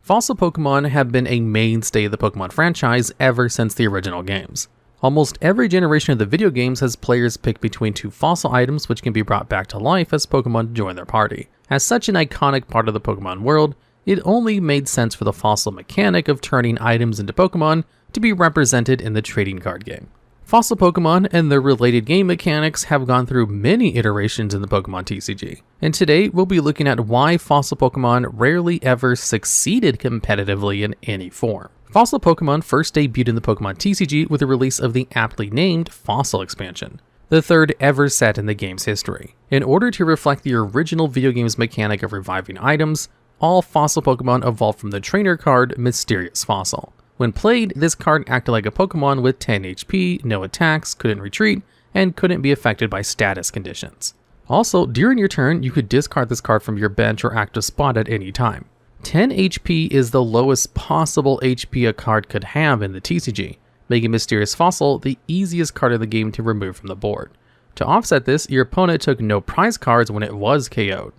Fossil Pokemon have been a mainstay of the Pokemon franchise ever since the original games. Almost every generation of the video games has players pick between two fossil items which can be brought back to life as Pokemon join their party. As such an iconic part of the Pokemon world, it only made sense for the fossil mechanic of turning items into Pokemon to be represented in the trading card game. Fossil Pokemon and their related game mechanics have gone through many iterations in the Pokemon TCG, and today we'll be looking at why fossil Pokemon rarely ever succeeded competitively in any form. Fossil Pokemon first debuted in the Pokemon TCG with the release of the aptly named Fossil expansion, the third ever set in the game's history. In order to reflect the original video game's mechanic of reviving items, all fossil Pokemon evolved from the trainer card Mysterious Fossil. When played, this card acted like a Pokemon with 10 HP, no attacks, couldn't retreat, and couldn't be affected by status conditions. Also, during your turn, you could discard this card from your bench or active spot at any time. 10 HP is the lowest possible HP a card could have in the TCG, making Mysterious Fossil the easiest card of the game to remove from the board. To offset this, your opponent took no prize cards when it was KO'd.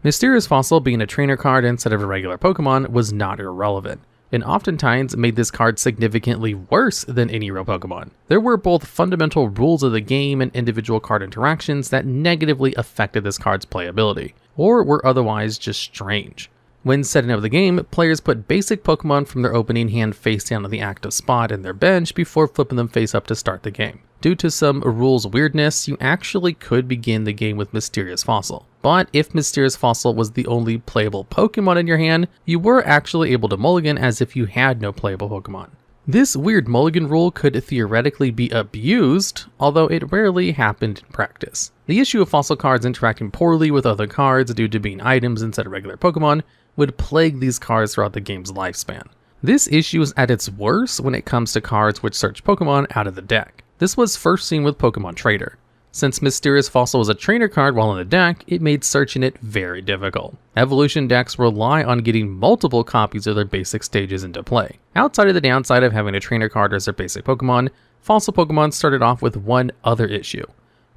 Mysterious Fossil being a trainer card instead of a regular Pokemon was not irrelevant, and oftentimes made this card significantly worse than any real Pokemon. There were both fundamental rules of the game and individual card interactions that negatively affected this card's playability, or were otherwise just strange. When setting up the game, players put basic Pokemon from their opening hand face down on the active spot in their bench before flipping them face up to start the game. Due to some rules weirdness, you actually could begin the game with Mysterious Fossil. But if Mysterious Fossil was the only playable Pokemon in your hand, you were actually able to mulligan as if you had no playable Pokemon. This weird mulligan rule could theoretically be abused, although it rarely happened in practice. The issue of fossil cards interacting poorly with other cards due to being items instead of regular Pokemon would plague these cards throughout the game's lifespan. This issue is at its worst when it comes to cards which search Pokemon out of the deck. This was first seen with Pokemon Trader. Since Mysterious Fossil was a trainer card while in the deck, it made searching it very difficult. Evolution decks rely on getting multiple copies of their basic stages into play. Outside of the downside of having a trainer card as their basic Pokemon, fossil Pokemon started off with one other issue.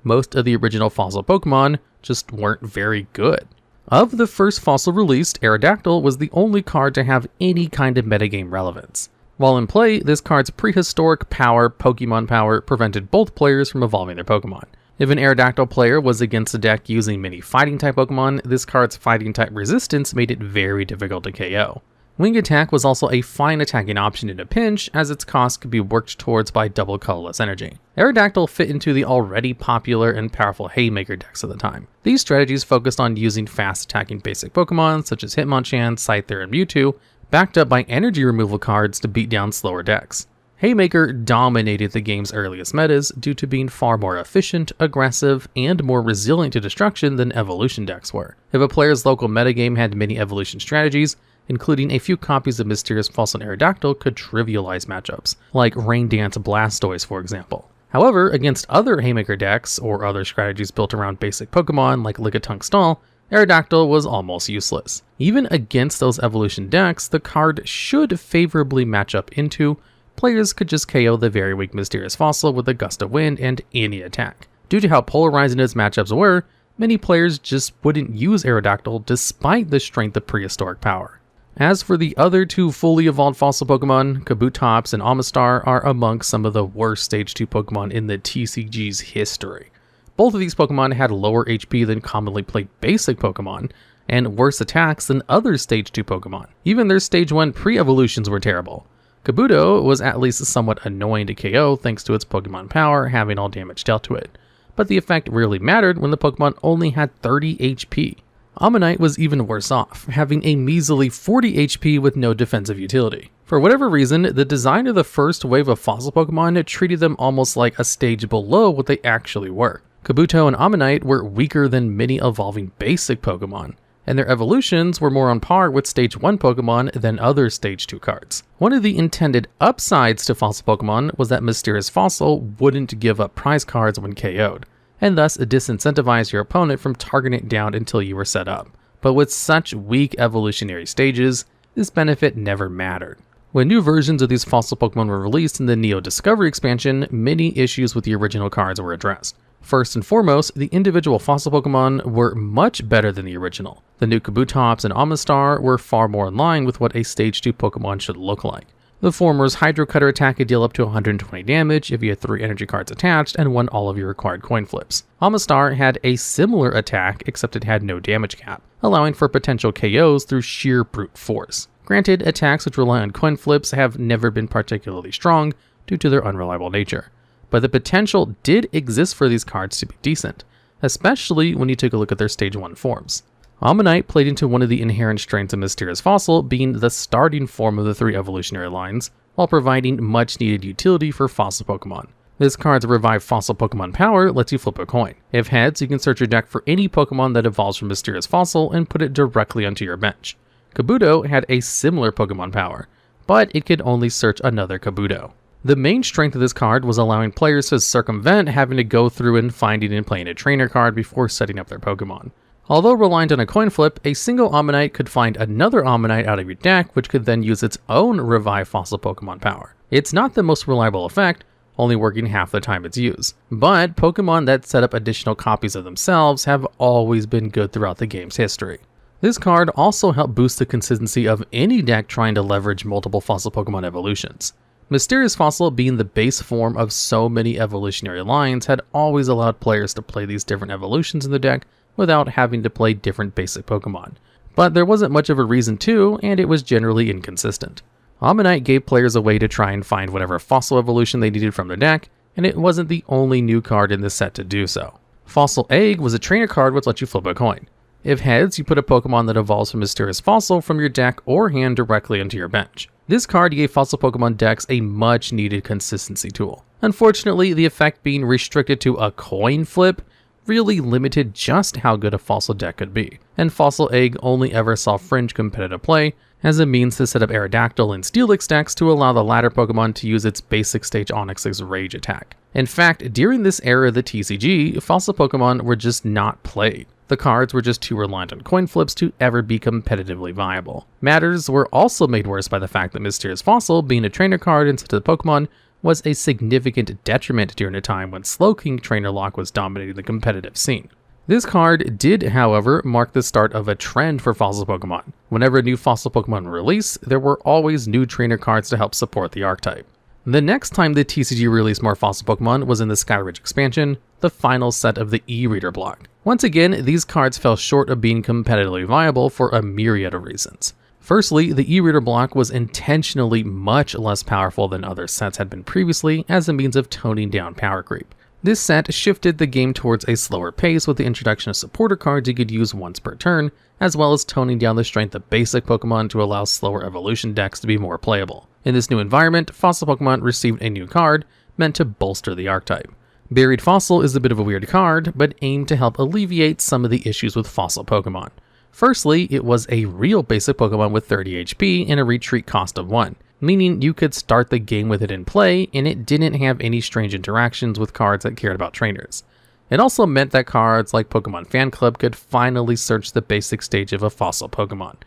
Most of the original fossil Pokemon just weren't very good. Of the first fossil released, Aerodactyl was the only card to have any kind of metagame relevance. While in play, this card's prehistoric power, Pokemon power, prevented both players from evolving their Pokemon. If an Aerodactyl player was against a deck using many fighting-type Pokemon, this card's fighting-type resistance made it very difficult to KO. Wing Attack was also a fine attacking option in a pinch, as its cost could be worked towards by double colorless energy. Aerodactyl fit into the already popular and powerful Haymaker decks of the time. These strategies focused on using fast-attacking basic Pokemon such as Hitmonchan, Scyther, and Mewtwo, backed up by energy removal cards to beat down slower decks. Haymaker dominated the game's earliest metas due to being far more efficient, aggressive, and more resilient to destruction than evolution decks were. If a player's local metagame had many evolution strategies, including a few copies of Mysterious Fossil and Aerodactyl could trivialize matchups, like Rain Dance Blastoise for example. However, against other Haymaker decks, or other strategies built around basic Pokemon like Lickitung Stall, Aerodactyl was almost useless. Even against those evolution decks, the card should favorably match up into. Players could just KO the very weak Mysterious Fossil with a gust of wind and any attack. Due to how polarizing its matchups were, many players just wouldn't use Aerodactyl despite the strength of prehistoric power. As for the other two fully evolved fossil Pokemon, Kabutops and Amistar are amongst some of the worst Stage 2 Pokemon in the TCG's history. Both of these Pokemon had lower HP than commonly played basic Pokemon, and worse attacks than other Stage 2 Pokemon. Even their Stage 1 pre-evolutions were terrible. Kabuto was at least somewhat annoying to KO thanks to its Pokemon power having all damage dealt to it, but the effect rarely mattered when the Pokemon only had 30 HP. Ammonite was even worse off, having a measly 40 HP with no defensive utility. For whatever reason, the design of the first wave of fossil Pokemon treated them almost like a stage below what they actually were. Kabuto and Ammonite were weaker than many evolving basic Pokemon, and their evolutions were more on par with Stage 1 Pokemon than other Stage 2 cards. One of the intended upsides to fossil Pokemon was that Mysterious Fossil wouldn't give up prize cards when KO'd, and thus disincentivize your opponent from targeting it down until you were set up. But with such weak evolutionary stages, this benefit never mattered. When new versions of these fossil Pokemon were released in the Neo Discovery expansion, many issues with the original cards were addressed. First and foremost, the individual fossil Pokemon were much better than the original. The new Kabutops and Amistar were far more in line with what a Stage 2 Pokemon should look like. The former's Hydro Cutter attack could deal up to 120 damage if you had 3 energy cards attached and won all of your required coin flips. Amistar had a similar attack, except it had no damage cap, allowing for potential KOs through sheer brute force. Granted, attacks which rely on coin flips have never been particularly strong due to their unreliable nature, but the potential did exist for these cards to be decent, especially when you take a look at their Stage 1 forms. Ammonite played into one of the inherent strengths of Mysterious Fossil being the starting form of the 3 evolutionary lines, while providing much needed utility for fossil Pokemon. This card's Revive Fossil Pokemon power lets you flip a coin. If heads, you can search your deck for any Pokemon that evolves from Mysterious Fossil and put it directly onto your bench. Kabuto had a similar Pokemon power, but it could only search another Kabuto. The main strength of this card was allowing players to circumvent having to go through and finding and playing a trainer card before setting up their Pokemon. Although reliant on a coin flip, a single Ammonite could find another Ammonite out of your deck, which could then use its own Revive Fossil Pokemon power. It's not the most reliable effect, only working half the time it's used, but Pokemon that set up additional copies of themselves have always been good throughout the game's history. This card also helped boost the consistency of any deck trying to leverage multiple fossil Pokemon evolutions. Mysterious Fossil being the base form of so many evolutionary lines had always allowed players to play these different evolutions in the deck without having to play different basic Pokemon. But there wasn't much of a reason to, and it was generally inconsistent. Ammonite gave players a way to try and find whatever fossil evolution they needed from their deck, and it wasn't the only new card in this set to do so. Fossil Egg was a trainer card which lets you flip a coin. If heads, you put a Pokemon that evolves from Mysterious Fossil from your deck or hand directly into your bench. This card gave fossil Pokemon decks a much needed consistency tool. Unfortunately, the effect being restricted to a coin flip really limited just how good a fossil deck could be, and Fossil Egg only ever saw fringe competitive play as a means to set up Aerodactyl and Steelix decks to allow the latter Pokemon to use its basic stage Onix's Rage attack. In fact, during this era of the TCG, fossil Pokemon were just not played. The cards were just too reliant on coin flips to ever be competitively viable. Matters were also made worse by the fact that Mysterious Fossil, being a trainer card instead of the Pokemon, was a significant detriment during a time when Slowking Trainer Lock was dominating the competitive scene. This card did, however, mark the start of a trend for fossil Pokemon. Whenever a new fossil Pokemon released, there were always new trainer cards to help support the archetype. The next time the TCG released more fossil Pokemon was in the Skyridge expansion, the final set of the E-Reader block. Once again, these cards fell short of being competitively viable for a myriad of reasons. Firstly, the E-Reader block was intentionally much less powerful than other sets had been previously as a means of toning down power creep. This set shifted the game towards a slower pace with the introduction of supporter cards you could use once per turn, as well as toning down the strength of basic Pokemon to allow slower evolution decks to be more playable. In this new environment, fossil Pokemon received a new card meant to bolster the archetype. Buried Fossil is a bit of a weird card, but aimed to help alleviate some of the issues with fossil Pokemon. Firstly, it was a real basic Pokemon with 30 HP and a retreat cost of 1, meaning you could start the game with it in play and it didn't have any strange interactions with cards that cared about trainers. It also meant that cards like Pokemon Fan Club could finally search the basic stage of a fossil Pokemon.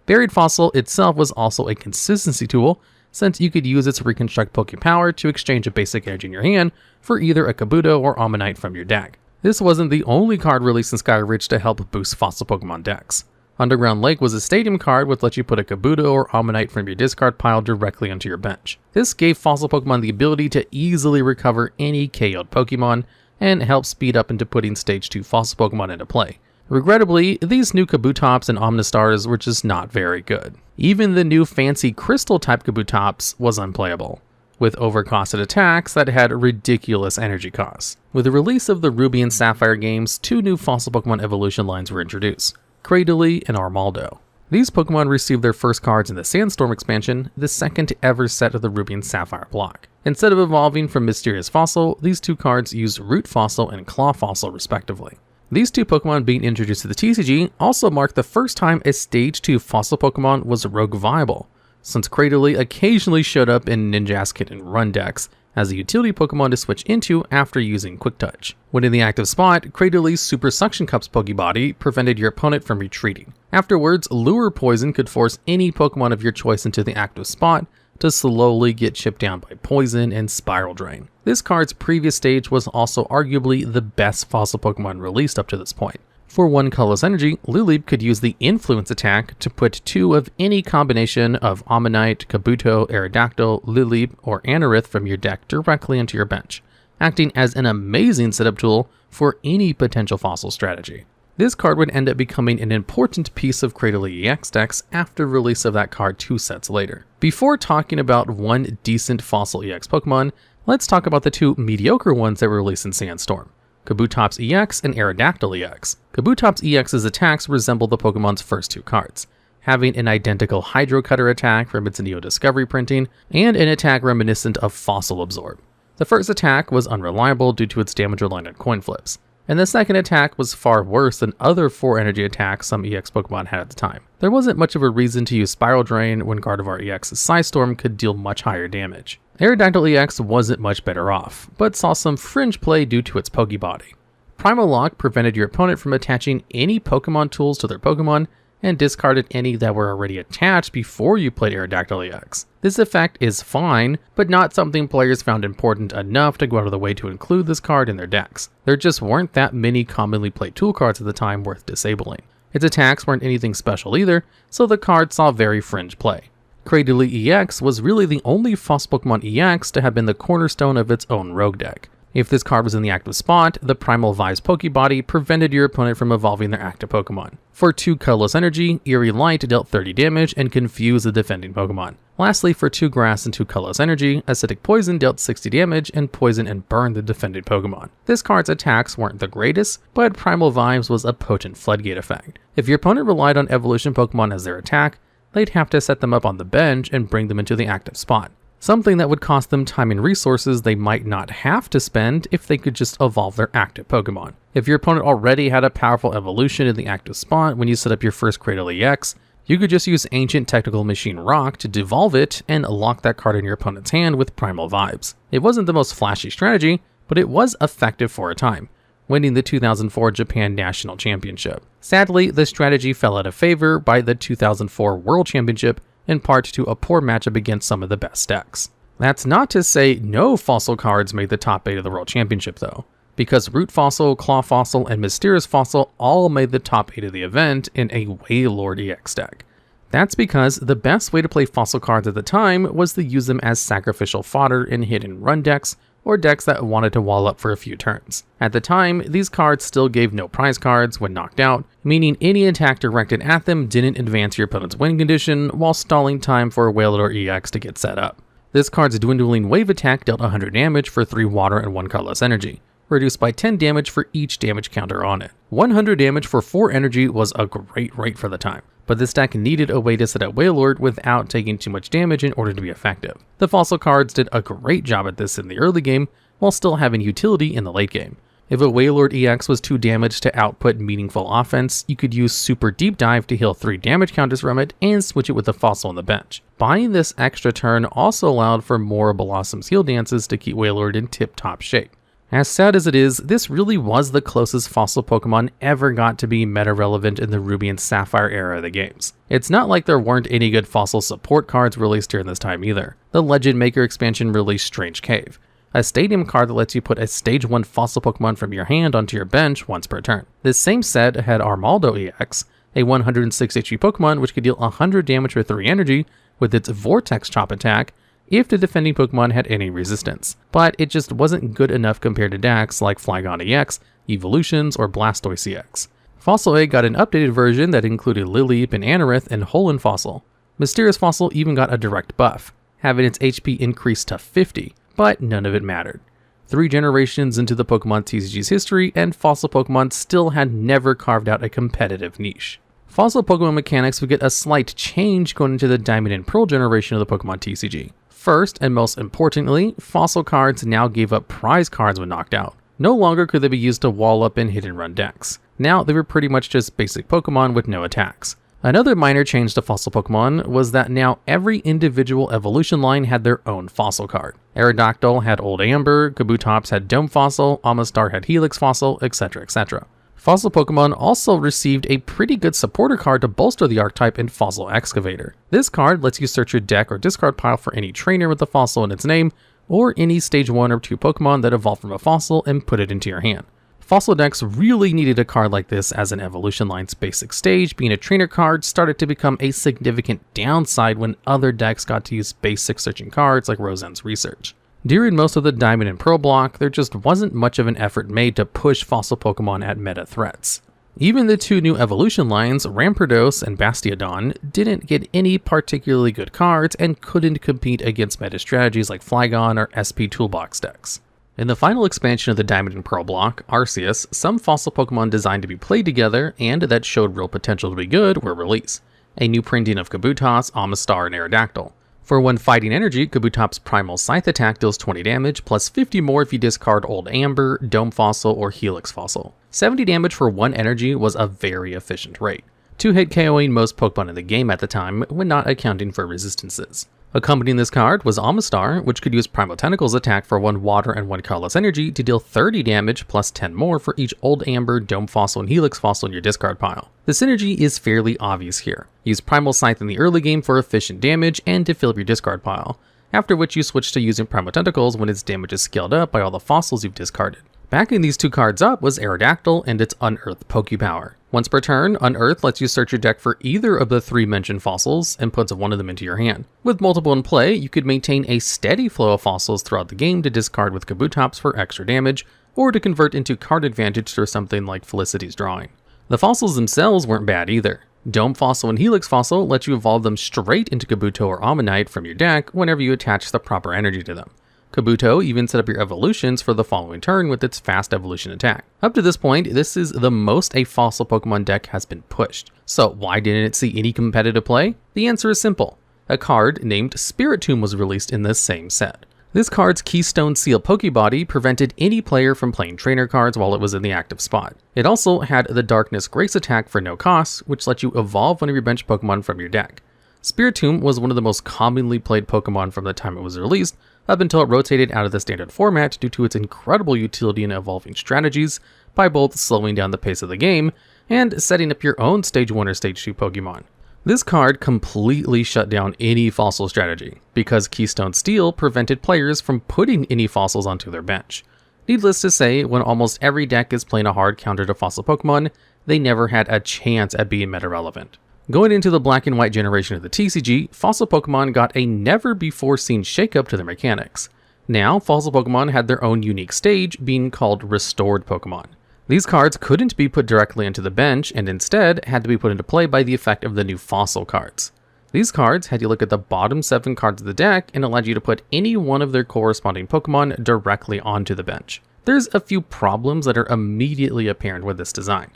Buried Fossil itself was also a consistency tool, since you could use its Reconstruct Pokepower to exchange a basic energy in your hand for either a Kabuto or Ammonite from your deck. This wasn't the only card released in Skyridge to help boost fossil Pokemon decks. Underground Lake was a stadium card which lets you put a Kabuto or Ammonite from your discard pile directly onto your bench. This gave fossil Pokemon the ability to easily recover any KO'd Pokemon and help speed up into putting Stage 2 fossil Pokemon into play. Regrettably, these new Kabutops and Omnistars were just not very good. Even the new fancy Crystal-type Kabutops was unplayable, with overcosted attacks that had ridiculous energy costs. With the release of the Ruby and Sapphire games, 2 new fossil Pokemon evolution lines were introduced, ThePigThatCriedRii and Armaldo. These Pokemon received their first cards in the Sandstorm expansion, the second ever set of the Ruby and Sapphire block. Instead of evolving from Mysterious Fossil, these 2 cards used Root Fossil and Claw Fossil respectively. These 2 Pokemon being introduced to the TCG also marked the first time a Stage 2 fossil Pokemon was rogue viable, since ThePigThatCriedRii occasionally showed up in Ninjask Hit and Run decks as a utility Pokemon to switch into after using Quick Touch. When in the active spot, ThePigThatCriedRii's Super Suction Cups Pokebody prevented your opponent from retreating. Afterwards, Lure Poison could force any Pokemon of your choice into the active spot to slowly get chipped down by Poison and Spiral Drain. This card's previous stage was also arguably the best fossil Pokemon released up to this point. For 1 colorless energy, Lileep could use the Influence attack to put 2 of any combination of Ammonite, Kabuto, Aerodactyl, Lileep, or Anorith from your deck directly into your bench, acting as an amazing setup tool for any potential fossil strategy. This card would end up becoming an important piece of ThePigThatCriedRii EX decks after release of that card 2 sets later. Before talking about one decent fossil EX Pokemon, let's talk about the 2 mediocre ones that were released in Sandstorm: Kabutops EX and Aerodactyl EX. Kabutops EX's attacks resemble the Pokemon's first 2 cards, having an identical Hydro Cutter attack from its Neo Discovery printing, and an attack reminiscent of Fossil Absorb. The first attack was unreliable due to its damage reliant on coin flips, and the second attack was far worse than other 4 energy attacks some EX Pokemon had at the time. There wasn't much of a reason to use Spiral Drain when Gardevoir EX's Psystorm could deal much higher damage. Aerodactyl EX wasn't much better off, but saw some fringe play due to its Pokebody. Primal Lock prevented your opponent from attaching any Pokemon tools to their Pokemon, and discarded any that were already attached before you played Aerodactyl EX. This effect is fine, but not something players found important enough to go out of the way to include this card in their decks. There just weren't that many commonly played tool cards at the time worth disabling. Its attacks weren't anything special either, so the card saw very fringe play. ThePigThatCriedRii EX was really the only fossil Pokemon EX to have been the cornerstone of its own rogue deck. If this card was in the active spot, the Primal Vibes Pokebody prevented your opponent from evolving their active Pokemon. For 2 colorless energy, Eerie Light dealt 30 damage and confused the defending Pokemon. Lastly, for 2 grass and 2 colorless energy, Acidic Poison dealt 60 damage and poisoned and burned the defending Pokemon. This card's attacks weren't the greatest, but Primal Vibes was a potent floodgate effect. If your opponent relied on evolution Pokemon as their attack, they'd have to set them up on the bench and bring them into the active spot, something that would cost them time and resources they might not have to spend if they could just evolve their active Pokemon. If your opponent already had a powerful evolution in the active spot when you set up your first ThePigThatCriedRii EX, you could just use Ancient Technical Machine Rock to devolve it and lock that card in your opponent's hand with Primal Vibes. It wasn't the most flashy strategy, but it was effective for a time, winning the 2004 Japan National Championship. Sadly, the strategy fell out of favor by the 2004 World Championship, in part to a poor matchup against some of the best decks. That's not to say no fossil cards made the top 8 of the World Championship though, because Root Fossil, Claw Fossil, and Mysterious Fossil all made the top 8 of the event in a Wailord EX deck. That's because the best way to play fossil cards at the time was to use them as sacrificial fodder in hit and run decks, or decks that wanted to wall up for a few turns. At the time, these cards still gave no prize cards when knocked out, meaning any attack directed at them didn't advance your opponent's win condition while stalling time for Wailord EX to get set up. This card's Dwindling Wave attack dealt 100 damage for 3 water and 1 colorless energy, reduced by 10 damage for each damage counter on it. 100 damage for 4 energy was a great rate for the time, but this deck needed a way to set up Wailord without taking too much damage in order to be effective. The fossil cards did a great job at this in the early game, while still having utility in the late game. If a Wailord EX was too damaged to output meaningful offense, you could use Super Deep Dive to heal 3 damage counters from it and switch it with a fossil on the bench. Buying this extra turn also allowed for more Blossom's heal dances to keep Wailord in tip-top shape. As sad as it is, this really was the closest fossil Pokemon ever got to be meta-relevant in the Ruby and Sapphire era of the games. It's not like there weren't any good fossil support cards released during this time either. The Legend Maker expansion released Strange Cave, a stadium card that lets you put a Stage 1 fossil Pokemon from your hand onto your bench once per turn. This same set had Armaldo EX, a 106 HP Pokemon which could deal 100 damage for 3 energy with its Vortex Chop attack if the defending Pokemon had any resistance, but it just wasn't good enough compared to decks like Flygon EX, Evolutions, or Blastoise EX. Fossil Egg got an updated version that included Lileep and Anorith and Hoenn Fossil. Mysterious Fossil even got a direct buff, having its HP increased to 50, but none of it mattered. 3 generations into the Pokemon TCG's history, and fossil Pokemon still had never carved out a competitive niche. Fossil Pokemon mechanics would get a slight change going into the Diamond and Pearl generation of the Pokemon TCG. First, and most importantly, fossil cards now gave up prize cards when knocked out. No longer could they be used to wall up in hit and run decks. Now they were pretty much just basic Pokemon with no attacks. Another minor change to fossil Pokemon was that now every individual evolution line had their own fossil card. Aerodactyl had Old Amber, Kabutops had Dome Fossil, Amistar had Helix Fossil, etc, etc. Fossil Pokemon also received a pretty good supporter card to bolster the archetype in Fossil Excavator. This card lets you search your deck or discard pile for any trainer with a fossil in its name, or any stage 1 or 2 Pokemon that evolved from a fossil and put it into your hand. Fossil decks really needed a card like this, as an evolution line's basic stage, being a trainer card, started to become a significant downside when other decks got to use basic searching cards like Roseanne's Research. During most of the Diamond and Pearl block, there just wasn't much of an effort made to push Fossil Pokemon at meta threats. Even the 2 new evolution lines, Rampardos and Bastiodon, didn't get any particularly good cards and couldn't compete against meta strategies like Flygon or SP Toolbox decks. In the final expansion of the Diamond and Pearl block, Arceus, some Fossil Pokemon designed to be played together and that showed real potential to be good were released. A new printing of Kabutops, Amistar, and Aerodactyl. For 1 fighting energy, Kabutops' Primal Scythe attack deals 20 damage, plus 50 more if you discard Old Amber, Dome Fossil, or Helix Fossil. 70 damage for 1 energy was a very efficient rate, 2-hit KOing most Pokemon in the game at the time when not accounting for resistances. Accompanying this card was Amistar, which could use Primal Tentacles attack for 1 water and 1 colorless energy to deal 30 damage plus 10 more for each Old Amber, Dome Fossil, and Helix Fossil in your discard pile. The synergy is fairly obvious here. Use Primal Scythe in the early game for efficient damage and to fill up your discard pile, after which you switch to using Primal Tentacles when its damage is scaled up by all the fossils you've discarded. Backing these 2 cards up was Aerodactyl and its Unearth Pokepower. Once per turn, Unearth lets you search your deck for either of the 3 mentioned fossils and puts 1 of them into your hand. With multiple in play, you could maintain a steady flow of fossils throughout the game to discard with Kabutops for extra damage, or to convert into card advantage through something like Felicity's Drawing. The fossils themselves weren't bad either. Dome Fossil and Helix Fossil let you evolve them straight into Kabuto or Ammonite from your deck whenever you attach the proper energy to them. Kabuto even set up your evolutions for the following turn with its fast evolution attack. Up to this point, this is the most a Fossil Pokemon deck has been pushed. So why didn't it see any competitive play? The answer is simple. A card named Spiritomb was released in this same set. This card's Keystone Seal Pokebody prevented any player from playing trainer cards while it was in the active spot. It also had the Darkness Grace attack for no cost, which lets you evolve one of your bench Pokemon from your deck. Spiritomb was one of the most commonly played Pokemon from the time it was released, up until it rotated out of the standard format due to its incredible utility in evolving strategies by both slowing down the pace of the game and setting up your own Stage 1 or Stage 2 Pokemon. This card completely shut down any fossil strategy, because Keystone Steel prevented players from putting any fossils onto their bench. Needless to say, when almost every deck is playing a hard counter to fossil Pokemon, they never had a chance at being meta relevant. Going into the black and white generation of the TCG, Fossil Pokemon got a never-before-seen shakeup to their mechanics. Now, Fossil Pokemon had their own unique stage, being called Restored Pokemon. These cards couldn't be put directly into the bench, and instead had to be put into play by the effect of the new Fossil cards. These cards had you look at the bottom 7 cards of the deck and allowed you to put any one of their corresponding Pokemon directly onto the bench. There's a few problems that are immediately apparent with this design.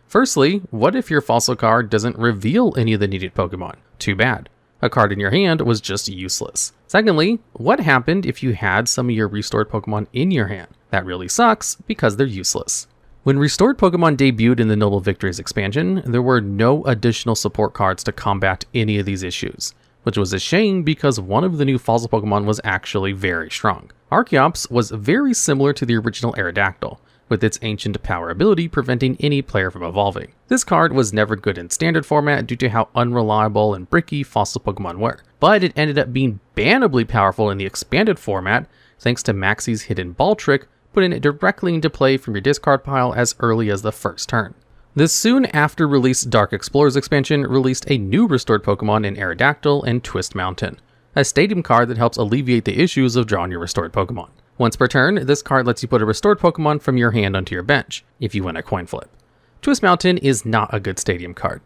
Firstly, what if your fossil card doesn't reveal any of the needed Pokemon? Too bad. A card in your hand was just useless. Secondly, what happened if you had some of your restored Pokemon in your hand? That really sucks because they're useless. When restored Pokemon debuted in the Noble Victories expansion, there were no additional support cards to combat any of these issues, which was a shame because one of the new fossil Pokemon was actually very strong. Archeops was very similar to the original Aerodactyl, with its ancient power ability preventing any player from evolving. This card was never good in standard format due to how unreliable and bricky fossil Pokemon were, but it ended up being bannably powerful in the expanded format thanks to Maxie's hidden ball trick, putting it directly into play from your discard pile as early as the first turn. This soon after released Dark Explorers expansion released a new restored Pokemon in Aerodactyl and Twist Mountain, a stadium card that helps alleviate the issues of drawing your restored Pokemon. Once per turn, this card lets you put a restored Pokemon from your hand onto your bench, if you win a coin flip. Twist Mountain is not a good stadium card.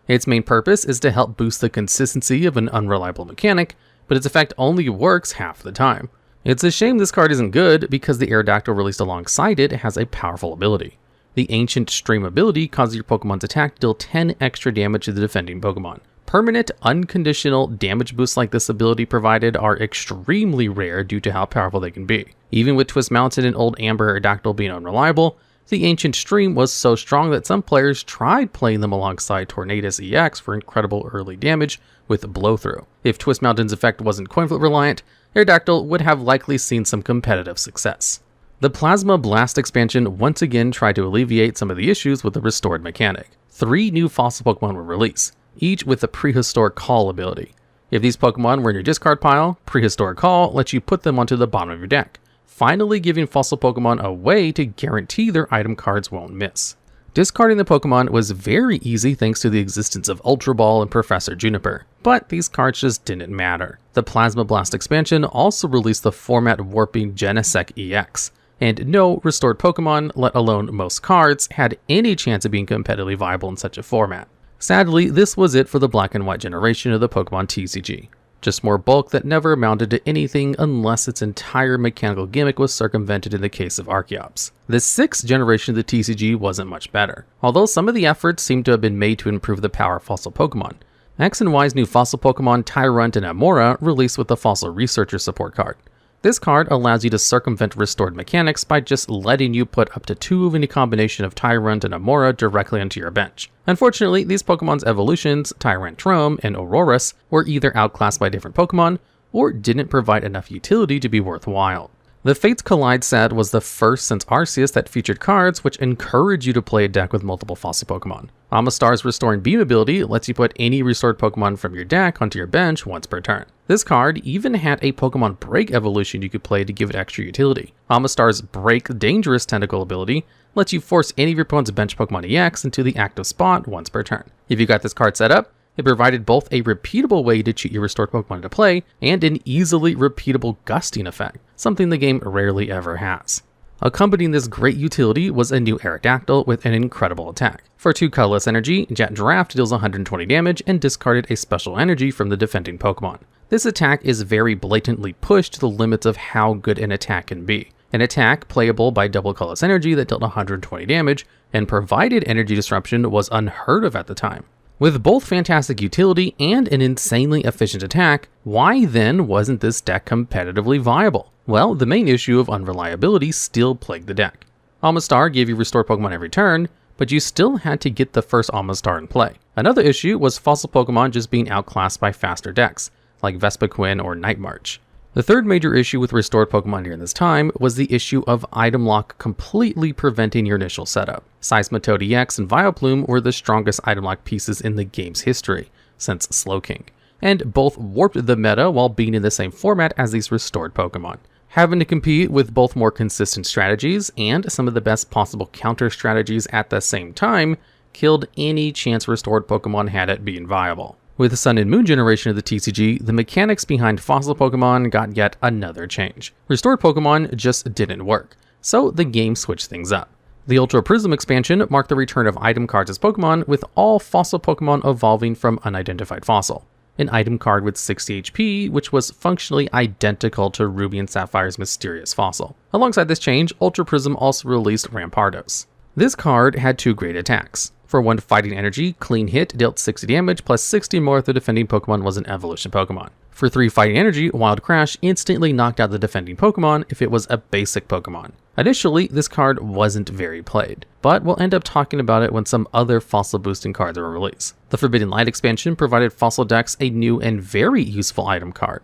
Its main purpose is to help boost the consistency of an unreliable mechanic, but its effect only works half the time. It's a shame this card isn't good, because the Aerodactyl released alongside it has a powerful ability. The Ancient Stream ability causes your Pokemon's attack to deal 10 extra damage to the defending Pokemon. Permanent, unconditional damage boosts like this ability provided are extremely rare due to how powerful they can be. Even with Twist Mountain and Old Amber Aerodactyl being unreliable, the Ancient Stream was so strong that some players tried playing them alongside Tornadus EX for incredible early damage with Blow-Through. If Twist Mountain's effect wasn't coin flip reliant, Aerodactyl would have likely seen some competitive success. The Plasma Blast expansion once again tried to alleviate some of the issues with the restored mechanic. 3 new fossil Pokemon were released, each with the Prehistoric Call ability. If these Pokemon were in your discard pile, Prehistoric Call lets you put them onto the bottom of your deck, finally giving fossil Pokemon a way to guarantee their item cards won't miss. Discarding the Pokemon was very easy thanks to the existence of Ultra Ball and Professor Juniper, but these cards just didn't matter. The Plasma Blast expansion also released the format warping Genesect EX, and no restored Pokemon, let alone most cards, had any chance of being competitively viable in such a format. Sadly, this was it for the black and white generation of the Pokemon TCG. Just more bulk that never amounted to anything unless its entire mechanical gimmick was circumvented in the case of Archeops. The 6th generation of the TCG wasn't much better, although some of the efforts seem to have been made to improve the power of fossil Pokemon. X and Y's new fossil Pokemon Tyrunt and Amora released with the Fossil Researcher support card. This card allows you to circumvent restored mechanics by just letting you put up to 2 of any combination of Tyrunt and Amora directly onto your bench. Unfortunately, these Pokemon's evolutions, Tyrantrum and Aurorus, were either outclassed by different Pokemon, or didn't provide enough utility to be worthwhile. The Fates Collide set was the first since Arceus that featured cards which encourage you to play a deck with multiple fossil Pokemon. Amistar's Restoring Beam ability lets you put any restored Pokemon from your deck onto your bench once per turn. This card even had a Pokemon Break evolution you could play to give it extra utility. Amistar's Break Dangerous Tentacle ability lets you force any of your opponent's bench Pokemon EX into the active spot once per turn. If you got this card set up, it provided both a repeatable way to cheat your restored Pokemon into play and an easily repeatable gusting effect, something the game rarely ever has. Accompanying this great utility was a new Aerodactyl with an incredible attack. For 2 colorless energy, Jet Draft deals 120 damage and discarded a special energy from the defending Pokemon. This attack is very blatantly pushed to the limits of how good an attack can be. An attack playable by double colorless energy that dealt 120 damage and provided energy disruption was unheard of at the time. With both fantastic utility and an insanely efficient attack, why then wasn't this deck competitively viable? Well, the main issue of unreliability still plagued the deck. Amistar gave you restore Pokemon every turn, but you still had to get the first Amistar in play. Another issue was fossil Pokemon just being outclassed by faster decks, like Vespiquen or Night March. The third major issue with restored Pokemon during this time was the issue of item lock completely preventing your initial setup. Seismitoad EX and Vileplume were the strongest item lock pieces in the game's history since Slowking, and both warped the meta while being in the same format as these restored Pokemon. Having to compete with both more consistent strategies and some of the best possible counter strategies at the same time killed any chance restored Pokemon had at being viable. With the Sun and Moon generation of the TCG, the mechanics behind fossil Pokemon got yet another change. Restored Pokemon just didn't work, so the game switched things up. The Ultra Prism expansion marked the return of item cards as Pokemon, with all fossil Pokemon evolving from unidentified fossil. An item card with 60 HP, which was functionally identical to Ruby and Sapphire's mysterious fossil. Alongside this change, Ultra Prism also released Rampardos. This card had 2 great attacks. For 1 fighting energy, Clean Hit dealt 60 damage plus 60 more if the defending Pokemon was an evolution Pokemon. For 3 fighting energy, Wild Crash instantly knocked out the defending Pokemon if it was a basic Pokemon. Initially, this card wasn't very played, but we'll end up talking about it when some other fossil boosting cards are released. The Forbidden Light expansion provided fossil decks a new and very useful item card.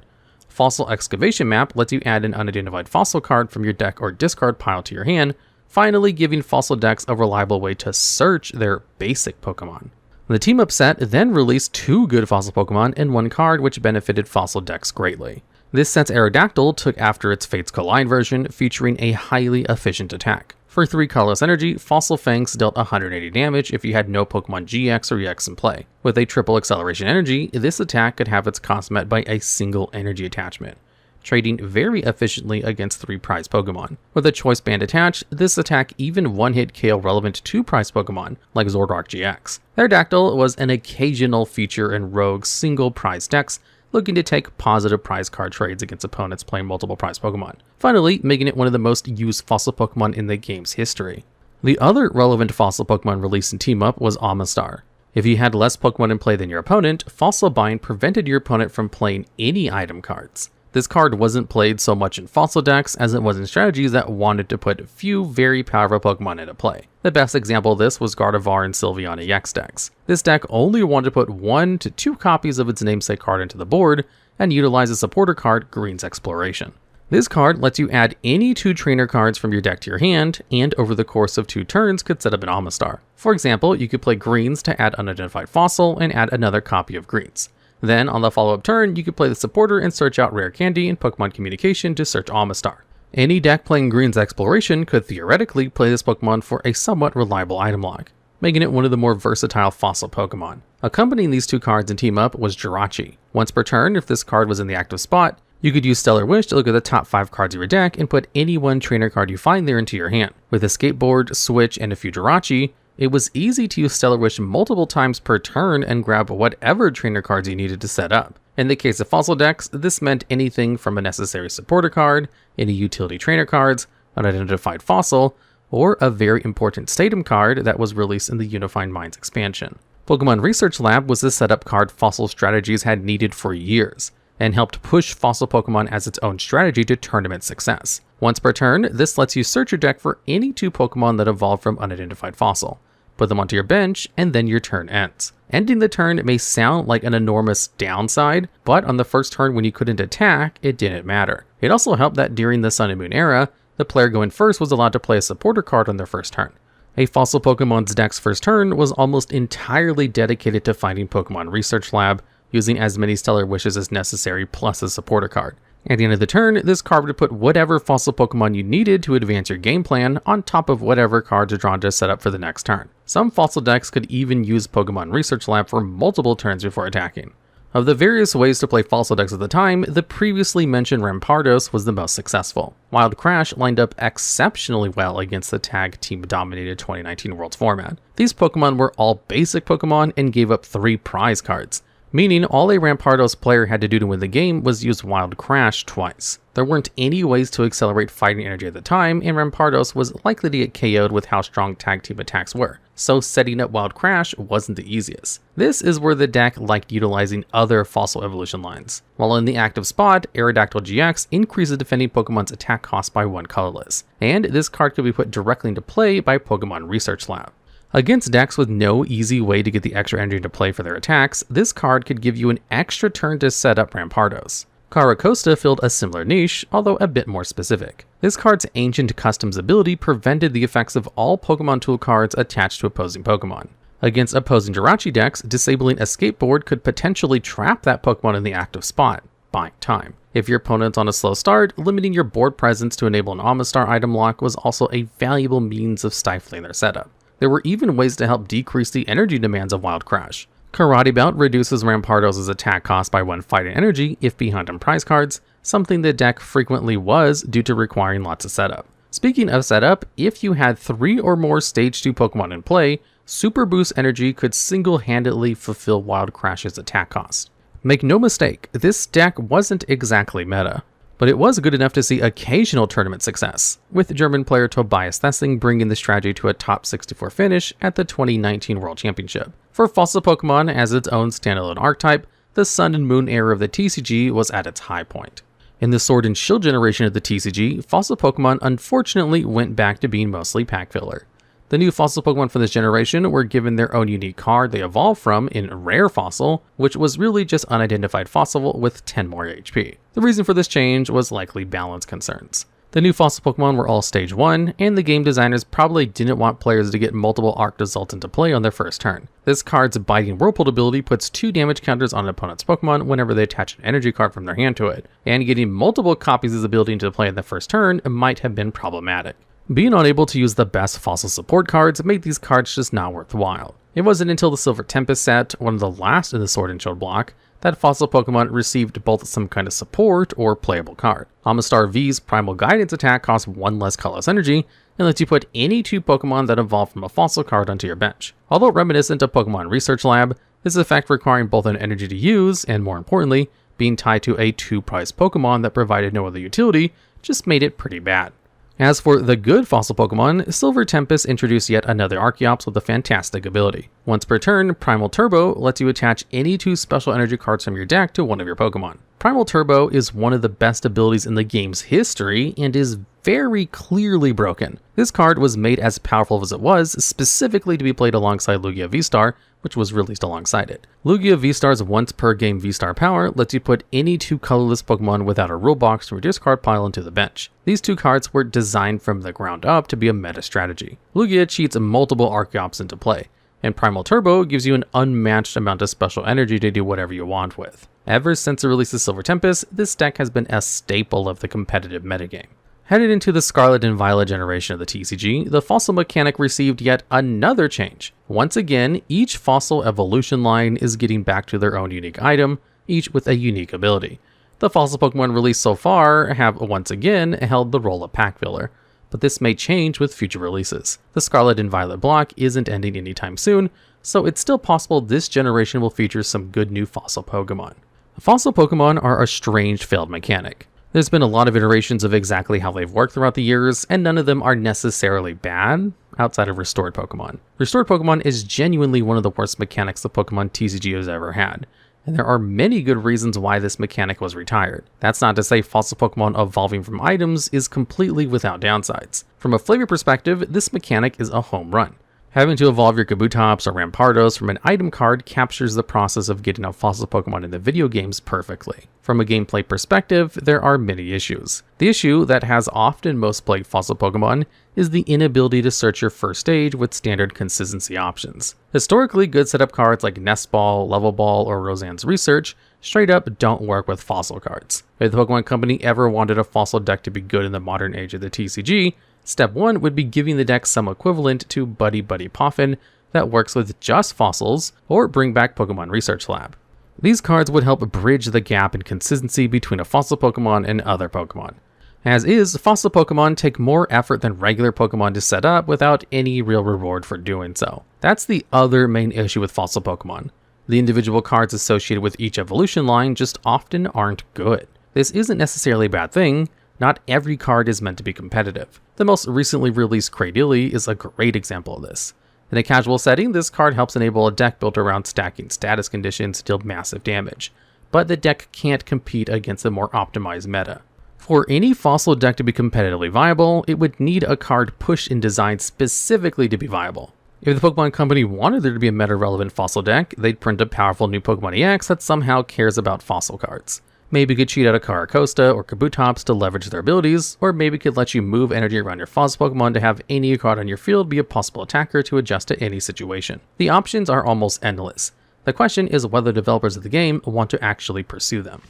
Fossil Excavation Map lets you add an unidentified fossil card from your deck or discard pile to your hand, finally giving fossil decks a reliable way to search their basic Pokemon. The Team Up set then released 2 good fossil Pokemon and 1 card which benefited fossil decks greatly. This set's Aerodactyl took after its Fates Collide version, featuring a highly efficient attack. For 3 colorless energy, Fossil Fangs dealt 180 damage if you had no Pokemon GX or EX in play. With a triple acceleration energy, this attack could have its cost met by a single energy attachment, trading very efficiently against 3 prize Pokemon. With a choice band attached, this attack even one-hit KO relevant 2 prize Pokemon, like Zoroark GX. Aerodactyl was an occasional feature in Rogue's single prize decks, looking to take positive prize card trades against opponents playing multiple prize Pokemon, finally making it one of the most used fossil Pokemon in the game's history. The other relevant fossil Pokemon released in Team Up was Amistar. If you had less Pokemon in play than your opponent, Fossil Bind prevented your opponent from playing any item cards. This card wasn't played so much in fossil decks as it was in strategies that wanted to put few very powerful Pokemon into play. The best example of this was Gardevoir and Sylveon EX decks. This deck only wanted to put 1 to 2 copies of its namesake card into the board and utilize the supporter card Green's Exploration. This card lets you add any 2 trainer cards from your deck to your hand, and over the course of 2 turns could set up an Amistar. For example, you could play greens to add Unidentified Fossil and add another copy of greens. Then, on the follow-up turn, you could play the supporter and search out Rare Candy and Pokemon Communication to search Amistar. Any deck playing Green's Exploration could theoretically play this Pokemon for a somewhat reliable item lock, making it one of the more versatile fossil Pokemon. Accompanying these 2 cards in Team Up was Jirachi. Once per turn, if this card was in the active spot, you could use Stellar Wish to look at the top 5 cards of your deck and put any 1 trainer card you find there into your hand. With a Skateboard, Switch, and a few Jirachi, it was easy to use Stellar Wish multiple times per turn and grab whatever trainer cards you needed to set up. In the case of fossil decks, this meant anything from a necessary supporter card, any utility trainer cards, an unidentified fossil, or a very important Statum card that was released in the Unified Minds expansion. Pokemon Research Lab was the setup card Fossil Strategies had needed for years, and helped push Fossil Pokemon as its own strategy to tournament success. Once per turn, this lets you search your deck for any 2 Pokemon that evolved from Unidentified Fossil, put them onto your bench, and then your turn ends. Ending the turn may sound like an enormous downside, but on the first turn when you couldn't attack, it didn't matter. It also helped that during the Sun and Moon era, the player going first was allowed to play a supporter card on their first turn. A Fossil Pokemon's deck's first turn was almost entirely dedicated to finding Pokemon Research Lab, using as many Stellar Wishes as necessary plus a supporter card. At the end of the turn, this card would put whatever fossil Pokemon you needed to advance your game plan on top of whatever cards are drawn to set up for the next turn. Some fossil decks could even use Pokemon Research Lab for multiple turns before attacking. Of the various ways to play fossil decks at the time, the previously mentioned Rampardos was the most successful. Wild Crash lined up exceptionally well against the tag team-dominated 2019 Worlds format. These Pokemon were all basic Pokemon and gave up 3 prize cards, meaning all a Rampardos player had to do to win the game was use Wild Crash twice. There weren't any ways to accelerate fighting energy at the time, and Rampardos was likely to get KO'd with how strong tag team attacks were, so setting up Wild Crash wasn't the easiest. This is where the deck liked utilizing other fossil evolution lines. While in the active spot, Aerodactyl GX increases defending Pokemon's attack cost by 1 colorless, and this card could be put directly into play by Pokemon Research Lab. Against decks with no easy way to get the extra energy to play for their attacks, this card could give you an extra turn to set up Rampardos. Caracosta filled a similar niche, although a bit more specific. This card's Ancient Customs ability prevented the effects of all Pokemon Tool cards attached to opposing Pokemon. Against opposing Jirachi decks, disabling a Skateboard could potentially trap that Pokemon in the active spot, buying time. If your opponent's on a slow start, limiting your board presence to enable an Amistar item lock was also a valuable means of stifling their setup. There were even ways to help decrease the energy demands of Wild Crash. Karate Belt reduces Rampardos' attack cost by 1 fighting energy if behind on prize cards, something the deck frequently was due to requiring lots of setup. Speaking of setup, if you had 3 or more Stage 2 Pokemon in play, Super Boost Energy could single-handedly fulfill Wild Crash's attack cost. Make no mistake, this deck wasn't exactly meta, but it was good enough to see occasional tournament success, with German player Tobias Thessing bringing the strategy to a top 64 finish at the 2019 World Championship. For Fossil Pokemon as its own standalone archetype, the Sun and Moon era of the TCG was at its high point. In the Sword and Shield generation of the TCG, Fossil Pokemon unfortunately went back to being mostly pack filler. The new Fossil Pokemon from this generation were given their own unique card they evolved from in Rare Fossil, which was really just Unidentified Fossil with 10 more HP. The reason for this change was likely balance concerns. The new Fossil Pokemon were all Stage 1, and the game designers probably didn't want players to get multiple Arc results into play on their first turn. This card's Biting Whirlpool ability puts 2 damage counters on an opponent's Pokemon whenever they attach an energy card from their hand to it, and getting multiple copies of this ability into play in the first turn might have been problematic. Being unable to use the best fossil support cards made these cards just not worthwhile. It wasn't until the Silver Tempest set, one of the last in the Sword and Shield block, that Fossil Pokemon received both some kind of support or playable card. Amistar V's Primal Guidance attack costs 1 less colorless energy, and lets you put any 2 Pokemon that evolve from a fossil card onto your bench. Although reminiscent of Pokemon Research Lab, this effect requiring both an energy to use, and more importantly, being tied to a 2-prize Pokemon that provided no other utility, just made it pretty bad. As for the good fossil Pokemon, Silver Tempest introduced yet another Archeops with a fantastic ability. Once per turn, Primal Turbo lets you attach any 2 special energy cards from your deck to one of your Pokemon. Primal Turbo is one of the best abilities in the game's history and is very clearly broken. This card was made as powerful as it was, specifically to be played alongside Lugia V-Star, which was released alongside it. Lugia V-Star's once per game V-Star power lets you put any 2 colorless Pokemon without a rule box from your discard pile into the bench. These 2 cards were designed from the ground up to be a meta strategy. Lugia cheats multiple Archeops into play, and Primal Turbo gives you an unmatched amount of special energy to do whatever you want with. Ever since the release of Silver Tempest, this deck has been a staple of the competitive metagame. Headed into the Scarlet and Violet generation of the TCG, the fossil mechanic received yet another change. Once again, each fossil evolution line is getting back to their own unique item, each with a unique ability. The fossil Pokemon released so far have once again held the role of pack filler, but this may change with future releases. The Scarlet and Violet block isn't ending anytime soon, so it's still possible this generation will feature some good new fossil Pokemon. Fossil Pokemon are a strange failed mechanic. There's been a lot of iterations of exactly how they've worked throughout the years, and none of them are necessarily bad, outside of Restored Pokemon. Restored Pokemon is genuinely one of the worst mechanics the Pokemon TCG has ever had, and there are many good reasons why this mechanic was retired. That's not to say fossil Pokemon evolving from items is completely without downsides. From a flavor perspective, this mechanic is a home run. Having to evolve your Kabutops or Rampardos from an item card captures the process of getting a fossil Pokemon in the video games perfectly. From a gameplay perspective, there are many issues. The issue that has often most plagued fossil Pokemon is the inability to search your first stage with standard consistency options. Historically, good setup cards like Nest Ball, Level Ball, or Roseanne's Research straight up don't work with fossil cards. If the Pokemon Company ever wanted a fossil deck to be good in the modern age of the TCG, Step 1 would be giving the deck some equivalent to Buddy Buddy Poffin that works with just fossils, or bring back Pokemon Research Lab. These cards would help bridge the gap in consistency between a fossil Pokemon and other Pokemon. As is, fossil Pokemon take more effort than regular Pokemon to set up without any real reward for doing so. That's the other main issue with fossil Pokemon. The individual cards associated with each evolution line just often aren't good. This isn't necessarily a bad thing. Not every card is meant to be competitive. The most recently released ThePigThatCriedRii is a great example of this. In a casual setting, this card helps enable a deck built around stacking status conditions to deal massive damage, but the deck can't compete against a more optimized meta. For any fossil deck to be competitively viable, it would need a card pushed and designed specifically to be viable. If the Pokemon Company wanted there to be a meta-relevant fossil deck, they'd print a powerful new Pokemon EX that somehow cares about fossil cards. Maybe could cheat out a Karakosta or Kabutops to leverage their abilities, or maybe could let you move energy around your fossil Pokemon to have any card on your field be a possible attacker to adjust to any situation. The options are almost endless. The question is whether developers of the game want to actually pursue them.